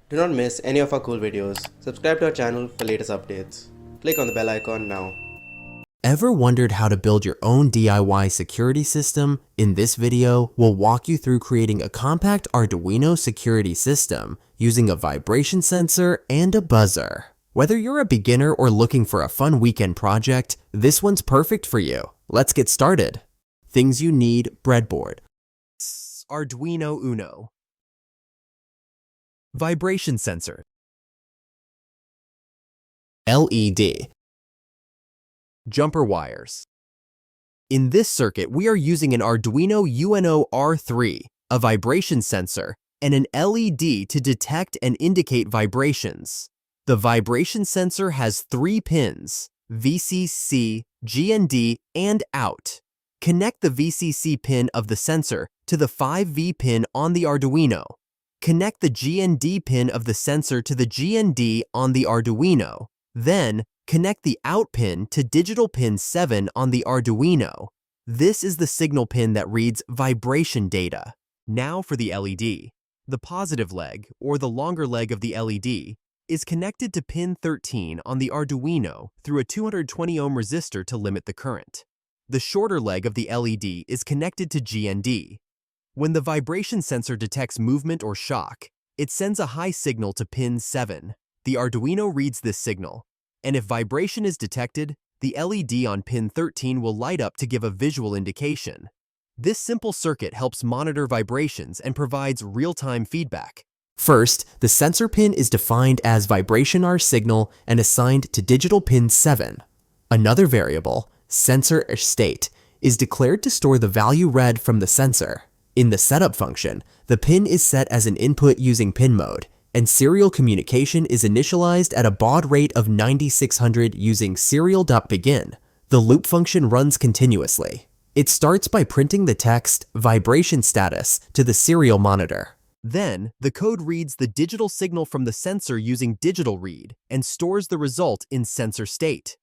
Do not miss any of our cool videos. Subscribe to our channel for latest updates. Click on the bell icon now. Ever wondered how to build your own DIY security system? In this video, we'll walk you through creating a compact Arduino security system using a vibration sensor and a buzzer. Whether you're a beginner or looking for a fun weekend project, this one's perfect for you. Let's get started. Things you need: breadboard, Arduino Uno, vibration sensor, LED, jumper wires. In this circuit, we are using an Arduino Uno R3, a vibration sensor, and an LED to detect and indicate vibrations. The vibration sensor has 3 pins: VCC, GND, and out. Connect the VCC pin of the sensor to the 5V pin on the Arduino. Connect the GND pin of the sensor to the GND on the Arduino. Then, connect the out pin to digital pin 7 on the Arduino. This is the signal pin that reads vibration data. Now for the LED. The positive leg, or the longer leg of the LED, is connected to pin 13 on the Arduino through a 220 ohm resistor to limit the current. The shorter leg of the LED is connected to GND. When the vibration sensor detects movement or shock, it sends a high signal to pin 7. The Arduino reads this signal, and if vibration is detected, the LED on pin 13 will light up to give a visual indication. This simple circuit helps monitor vibrations and provides real-time feedback. First, the sensor pin is defined as vibration R signal and assigned to digital pin 7. Another variable, sensor state, is declared to store the value read from the sensor. In the setup function, the pin is set as an input using pin mode, and serial communication is initialized at a baud rate of 9600 using serial.begin. The loop function runs continuously. It starts by printing the text vibration status to the serial monitor. Then, the code reads the digital signal from the sensor using digital read and stores the result in sensor state.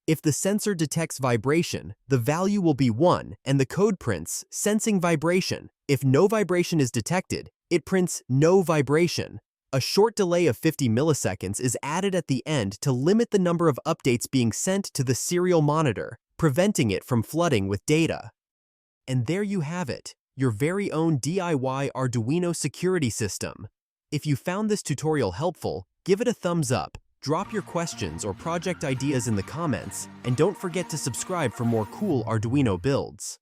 If the sensor detects vibration, the value will be 1 and the code prints sensing vibration. If no vibration is detected, it prints no vibration. A short delay of 50 milliseconds is added at the end to limit the number of updates being sent to the serial monitor, preventing it from flooding with data. And there you have it, your very own DIY Arduino security system. If you found this tutorial helpful, give it a thumbs up, drop your questions or project ideas in the comments, and don't forget to subscribe for more cool Arduino builds.